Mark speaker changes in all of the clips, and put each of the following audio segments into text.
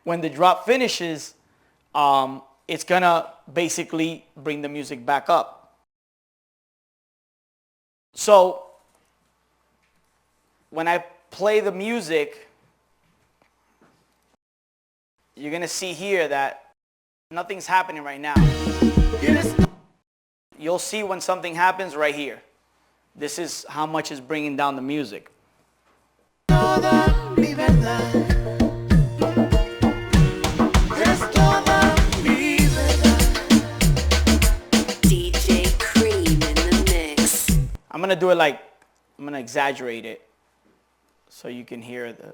Speaker 1: when the drop finishes, it's gonna basically bring the music back up. So when I play the music, you're gonna see here that nothing's happening right now. You'll see when something happens right here. This is how much is bringing down the music.
Speaker 2: DJ Creme in the mix.
Speaker 1: I'm gonna do it like, I'm gonna exaggerate it so you can hear the...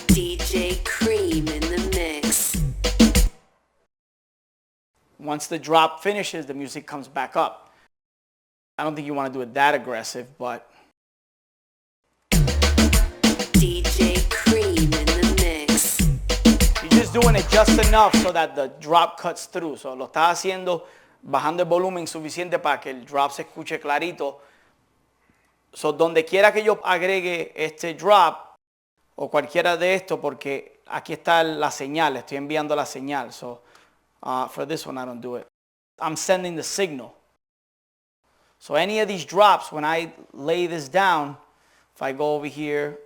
Speaker 2: DJ Creme in the mix.
Speaker 1: Once the drop finishes, the music comes back up. I don't think you want to do it that aggressive, but...
Speaker 2: DJ Creme in the mix.
Speaker 1: You're just doing it just enough so that the drop cuts through. So lo estás haciendo bajando el volumen suficiente para que el drop se escuche clarito. So donde quiera que yo agregue este drop o cualquiera de esto, porque aquí está la señal, estoy enviando la señal. So for this one I don't do it. I'm sending the signal. So any of these drops, when I lay this down, if I go over here,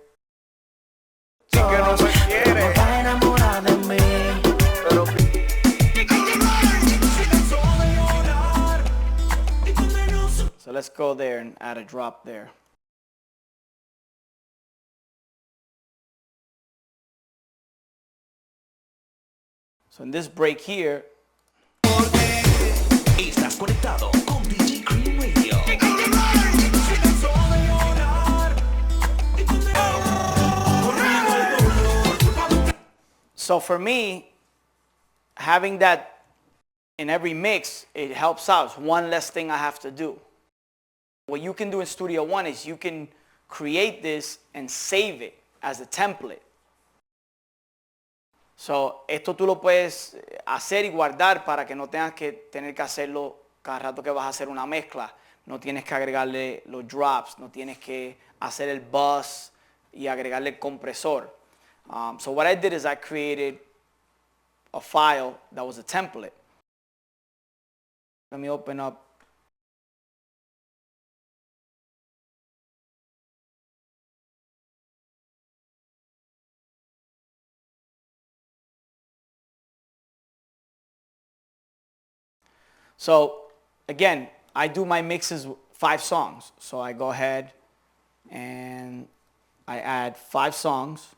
Speaker 1: so let's go there and add a drop there. So in this break here,
Speaker 3: Estás conectado con DJ Creme Radio.
Speaker 1: so for me, having that in every mix, it helps out. It's one less thing I have to do. What you can do in Studio One is you can create this and save it as a template. So, esto tú lo puedes hacer y guardar para que no tengas que tener que hacerlo cada rato que vas a hacer una mezcla. No tienes que agregarle los drops, no tienes que hacer el bus y agregarle el compresor. So what I did is I created a file that was a template. Let me open up. So again, I do my mixes 5 songs. So I go ahead and I add 5 songs.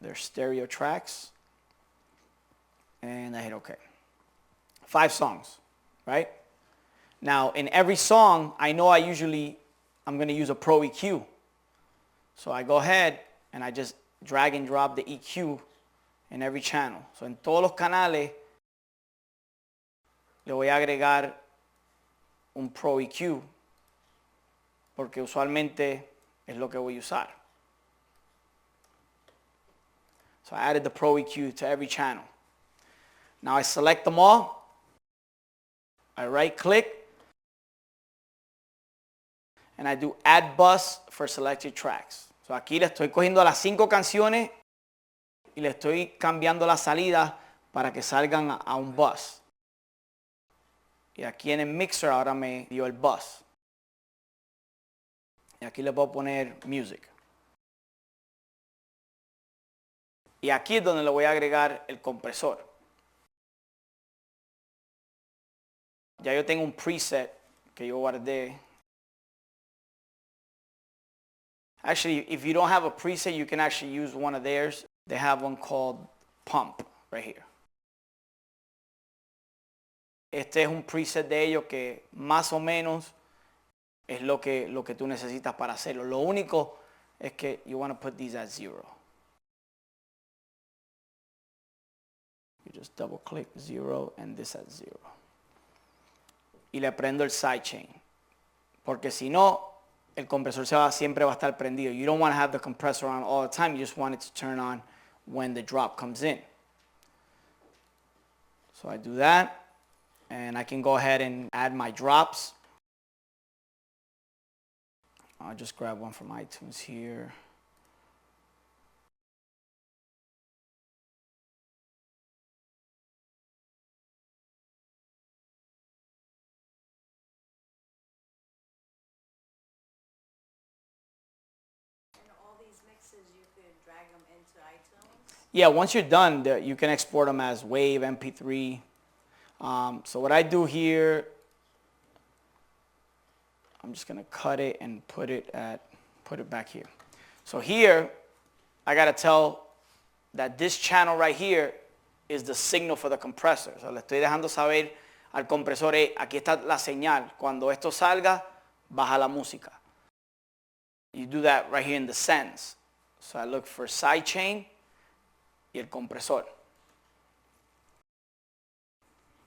Speaker 1: They're stereo tracks. And I hit OK. 5 songs, right? Now in every song, I know I'm going to use a Pro EQ. So I go ahead and I just drag and drop the EQ in every channel. So en todos los canales le voy a agregar un Pro EQ porque usualmente es lo que voy a usar. So I added the Pro EQ to every channel. Now I select them all. I right click and I do add bus for selected tracks. So aquí le estoy cogiendo las 5 canciones y le estoy cambiando la salida para que salgan a un bus. Y aquí en el mixer ahora me dio el bus. Y aquí le puedo poner music. Y aquí es donde le voy a agregar el compresor. Ya yo tengo un preset que yo guardé. Actually, if you don't have a preset, you can actually use one of theirs. They have one called Pump right here. Este es un preset de ellos que más o menos es lo que tú necesitas para hacerlo. Lo único es que you want to put these at 0. You just double click 0 and this at 0. Y le prendo el sidechain. Porque si no, el compresor siempre va a estar prendido. You don't want to have the compressor on all the time. You just want it to turn on when the drop comes in. So I do that. And I can go ahead and add my drops. I'll just grab one from iTunes here. Yeah, once you're done, you can export them as WAV, MP3. So what I do here, I'm just gonna cut it and put it back here. So here, I gotta tell that this channel right here is the signal for the compressor. So le estoy dejando saber al compresor, aquí está la señal. Cuando esto salga, baja la música. You do that right here in the sends. So I look for sidechain y el compresor.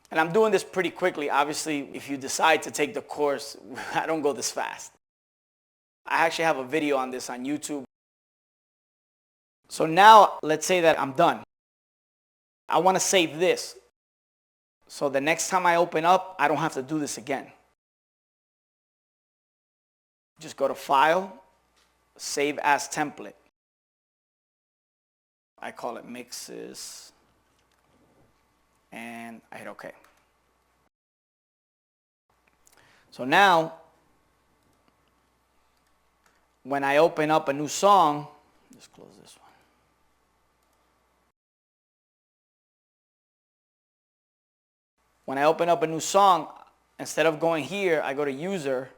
Speaker 1: And I'm doing this pretty quickly. Obviously, if you decide to take the course, I don't go this fast. I actually have a video on this on YouTube. So now, let's say that I'm done. I want to save this. So the next time I open up, I don't have to do this again. Just go to File, Save as Template. I call it Mixes. And I hit OK. So now, when I open up a new song, just close this one. When I open up a new song, instead of going here, I go to User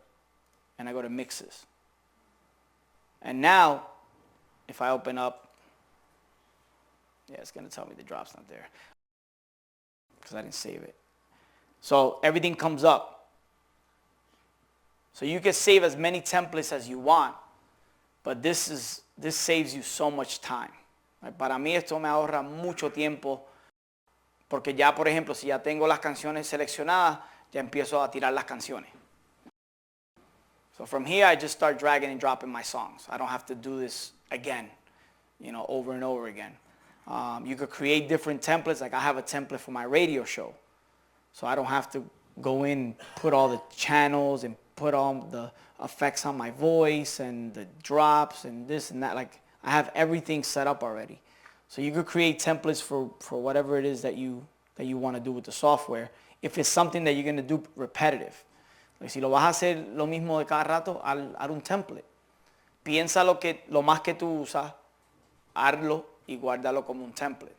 Speaker 1: and I go to Mixes. And now, if I open up, yeah, it's going to tell me the drop's not there because I didn't save it. So everything comes up. So you can save as many templates as you want, but this saves you so much time. Para mí esto me ahorra mucho tiempo porque ya, por ejemplo, si ya tengo las canciones seleccionadas, ya empiezo a tirar las canciones. So from here, I just start dragging and dropping my songs. I don't have to do this again, over and over again. You could create different templates. Like I have a template for my radio show. So I don't have to go in, put all the channels and put all the effects on my voice and the drops and this and that. Like I have everything set up already. So you could create templates for whatever it is that you want to do with the software. If it's something that you're going to do repetitive. Like si lo vas a hacer lo mismo de cada rato, haz un template. Piensa lo más que tú usas, hazlo y guárdalo como un template.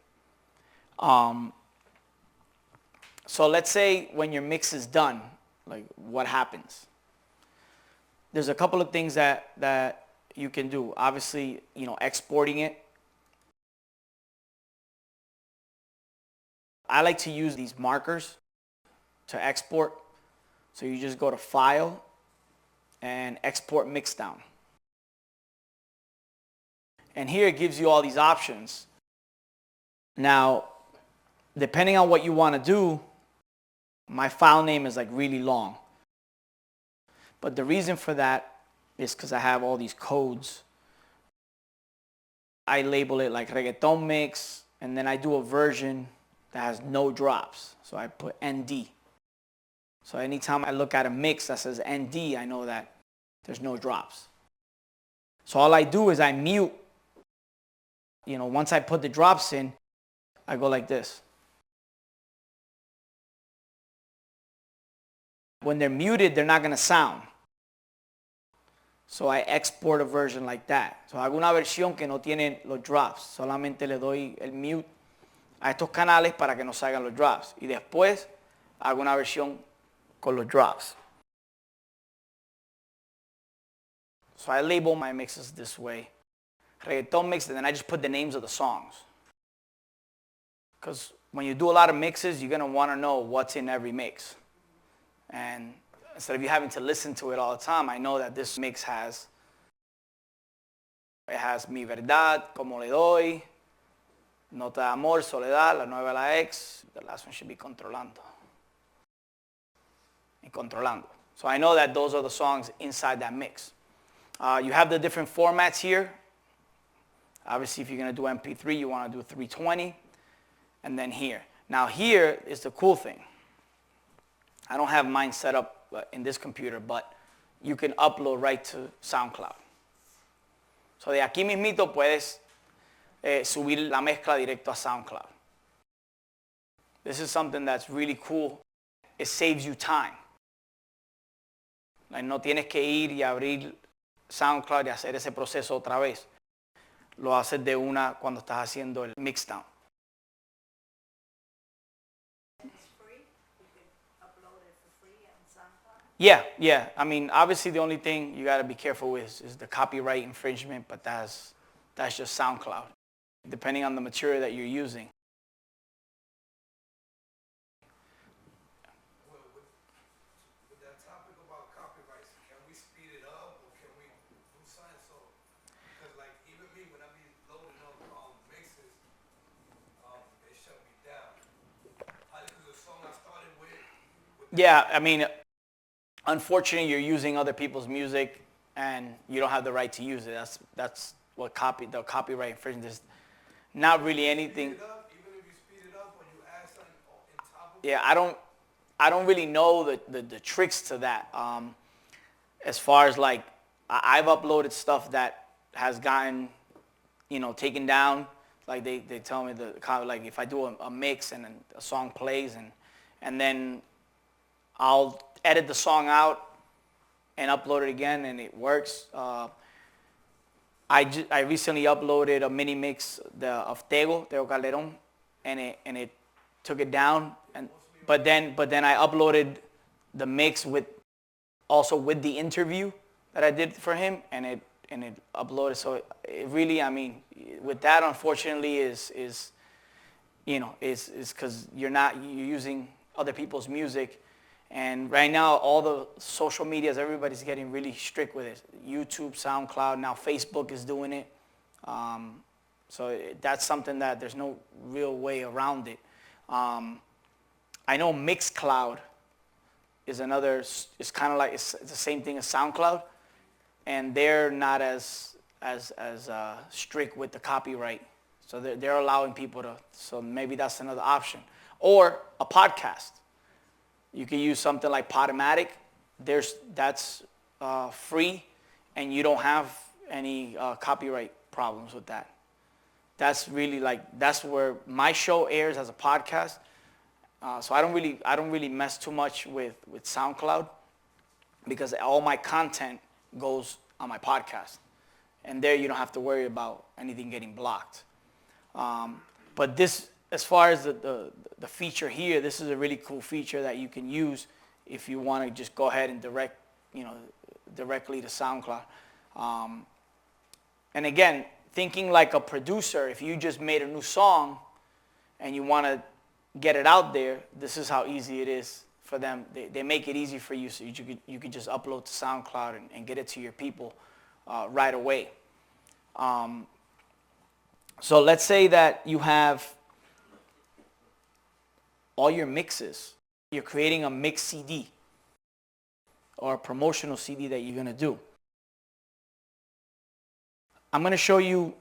Speaker 1: So let's say when your mix is done, like what happens? There's a couple of things that you can do. Obviously, exporting it. I like to use these markers to export. So you just go to File and Export Mixdown. And here it gives you all these options. Now, depending on what you want to do, my file name is like really long. But the reason for that is because I have all these codes. I label it like reggaeton mix, and then I do a version that has no drops. So I put ND. So anytime I look at a mix that says ND, I know that there's no drops. So all I do is I mute. Once I put the drops in, I go like this. When they're muted, they're not going to sound. So I export a version like that. So hago una versión que no tiene los drops. Solamente le doy el mute a estos canales para que no salgan los drops. Y después hago una versión con los drops. So I label my mixes this way. Reggaeton mix, and then I just put the names of the songs. Because when you do a lot of mixes, you're going to want to know what's in every mix. And instead of you having to listen to it all the time, I know that this mix has Mi Verdad, Como Le Doy, Nota de Amor, Soledad, La Nueva La Ex. The last one should be Controlando. And Controlando. So I know that those are the songs inside that mix. You have the different formats here. Obviously, if you're going to do MP3, you want to do 320. And then here. Now here is the cool thing. I don't have mine set up in this computer, but you can upload right to SoundCloud. So de aquí mismito puedes subir la mezcla directo a SoundCloud. This is something that's really cool. It saves you time. Like, no tienes que ir y abrir SoundCloud y hacer ese proceso otra vez. Lo haces de una cuando estás haciendo el mixdown. Yeah. I mean, obviously the only thing you got to be careful with is the copyright infringement, but that's just SoundCloud, depending on the material that you're using.
Speaker 4: Well, with that topic about copyrights, can we speed it up or can we do something so? Because like even me, when I be loading up mixes, they shut me down. This is a song I started with
Speaker 1: Yeah, I mean, unfortunately, you're using other people's music, and you don't have the right to use it. That's what the copyright infringement is. Not really anything.
Speaker 4: Even if you speed it up or you add something on top of it.
Speaker 1: Yeah, I don't really know the tricks to that. As far as like, I've uploaded stuff that has gotten, taken down. Like they tell me like if I do a mix and then a song plays and then I'll edit the song out and upload it again, and it works. I recently uploaded a mini mix of Tego Calderón, and it took it down. But then I uploaded the mix with the interview that I did for him, and it uploaded. So it really, I mean, with that, unfortunately, is because you're using other people's music. And right now, all the social medias, everybody's getting really strict with it. YouTube, SoundCloud, now Facebook is doing it. So that's something that there's no real way around it. I know Mixcloud is another, it's kind of like, it's the same thing as SoundCloud. And they're not as strict with the copyright. So they're allowing people to, so maybe that's another option. Or a podcast. You can use something like Podomatic. That's free, and you don't have any copyright problems with that. That's really that's where my show airs as a podcast. So I don't really mess too much with SoundCloud, because all my content goes on my podcast, and there you don't have to worry about anything getting blocked. But this, as far as the feature here, this is a really cool feature that you can use if you want to just go ahead and directly to SoundCloud. And again, thinking like a producer, if you just made a new song and you want to get it out there, this is how easy it is for them. They make it easy for you, so you could just upload to SoundCloud and get it to your people right away. So let's say that you have all your mixes. You're creating a mix CD or a promotional CD that you're going to do. I'm going to show you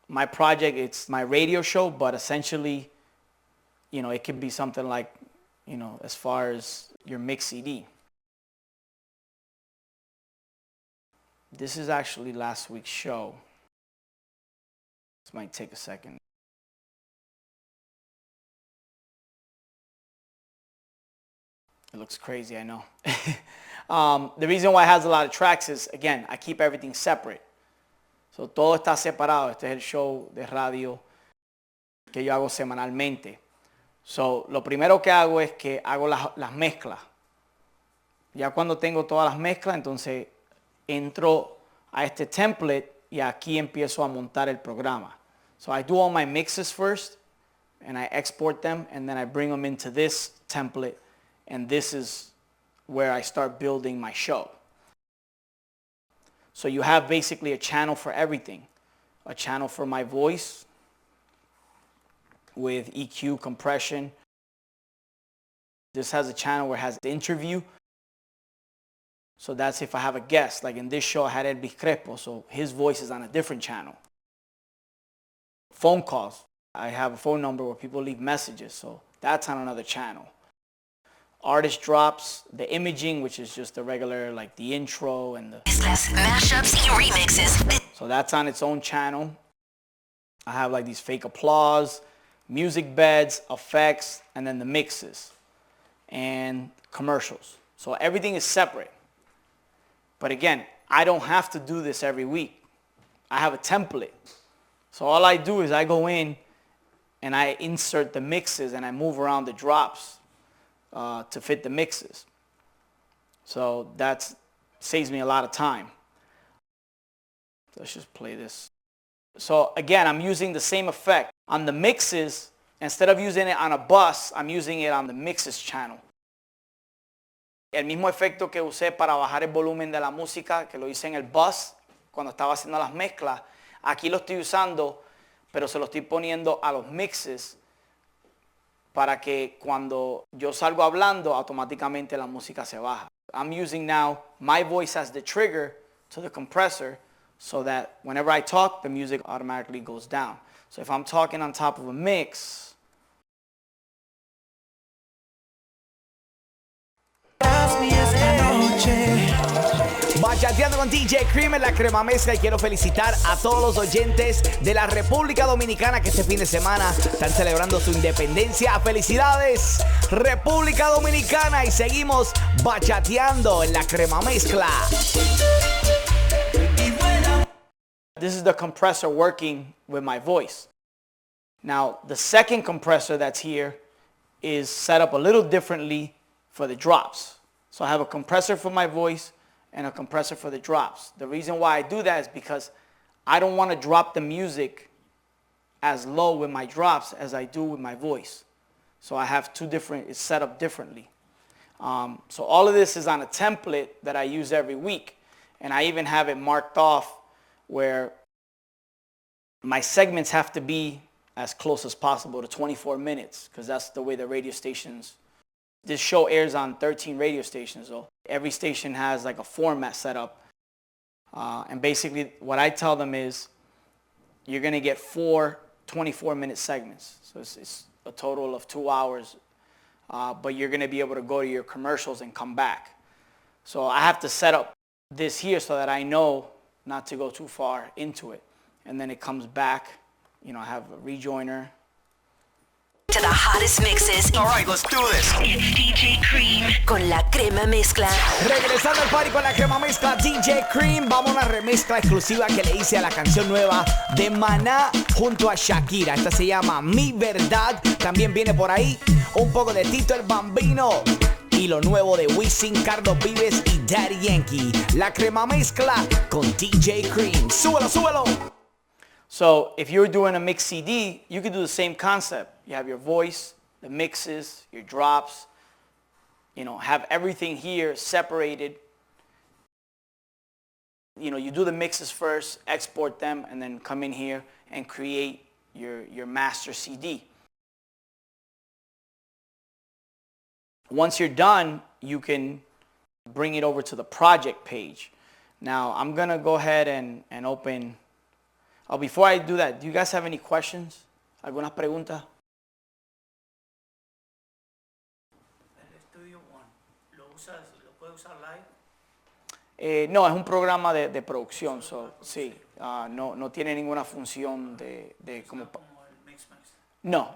Speaker 1: my project. It's my radio show, but essentially, it could be something like, as far as your mix CD. This is actually last week's show. This might take a second. It looks crazy, I know. The reason why it has a lot of tracks is, again, I keep everything separate. So todo está separado. Este es el show de radio que yo hago semanalmente. So lo primero que hago es que hago las mezclas. Ya cuando tengo todas las mezclas, entonces entro a este template y aquí empiezo a montar el programa. So I do all my mixes first, and I export them, and then I bring them into this template. And this is where I start building my show. So you have basically a channel for everything. A channel for my voice with EQ, compression. This has a channel where it has the interview. So that's if I have a guest. Like in this show, I had Elvis Crespo, so his voice is on a different channel. Phone calls. I have a phone number where people leave messages, so that's on another channel. artist drops, the imaging, which is just the regular, like the intro and the...
Speaker 2: Mezclas, mashups y remixes.
Speaker 1: So that's on its own channel. I have like these fake applause, music beds, effects, and then the mixes and commercials. So everything is separate. But again, I don't have to do this every week. I have a template. So all I do is I go in and I insert the mixes and I move around the drops to fit the mixes. So that saves me a lot of time. Let's just play this. So again, I'm using the same effect. On the mixes, instead of using it on a bus, I'm using it on the mixes channel. El mismo efecto que usé para bajar el volumen de la música, que lo hice en el bus, cuando estaba haciendo las mezclas, aquí lo estoy usando, pero se lo estoy poniendo a los mixes para que cuando yo salgo hablando, automáticamente la música se baja. I'm using now my voice as the trigger to the compressor so that whenever I talk, the music automatically goes down. So if I'm talking on top of a mix,
Speaker 3: Bachateando con DJ Creme en la crema mezcla, y quiero felicitar a todos los oyentes de la República Dominicana que este fin de semana están celebrando su independencia. ¡Felicidades, República Dominicana! Y seguimos bachateando en la crema mezcla.
Speaker 1: this is the compressor working with my voice. Now, the second compressor that's here is set up a little differently for the drops. So I have a compressor for my voice and a compressor for the drops. The reason why I do that is because I don't want to drop the music as low with my drops as I do with my voice. So I have two different, it's set up differently. So all of this is on a template that I use every week. And I even have it marked off where my segments have to be as close as possible to 24 minutes because that's the way the radio stations, this show airs on 13 radio stations. So every station has like a format set up. And basically what I tell them is you're going to get 4 24-minute segments. So it's a total of 2 hours. But you're going to be able to go to your commercials and come back. So I have to set up this here so that I know not to go too far into it. And then it comes back. You know, I have a rejoiner.
Speaker 2: To the hottest mixes.
Speaker 3: All right, let's do this.
Speaker 2: It's DJ Creme con la crema mezcla.
Speaker 3: Regresando al party con la crema mezcla DJ Creme. Vamos a una remezcla exclusiva que le hice a la canción nueva de Maná junto a Shakira. Esta se llama Mi Verdad. También viene por ahí un poco de Tito el Bambino y lo nuevo de Wisin, Carlos Vives y Daddy Yankee. La crema mezcla con DJ Creme. Súbelo, súbelo.
Speaker 1: So if you're doing a mix CD, you could do the same concept. You have your voice, the mixes, your drops, you know, have everything here separated. You know, you do the mixes first, export them, and then come in here and create your master CD. Once you're done, you can bring it over to the project page. Now, I'm going to go ahead and open... Oh, before I do that, do you guys have any questions? ¿Algunas preguntas?
Speaker 5: El Studio One, ¿lo puedes usar live?
Speaker 1: No, es un programa de producción, so, sí, no tiene ninguna función de como...
Speaker 5: Como el Mix Master.
Speaker 1: No.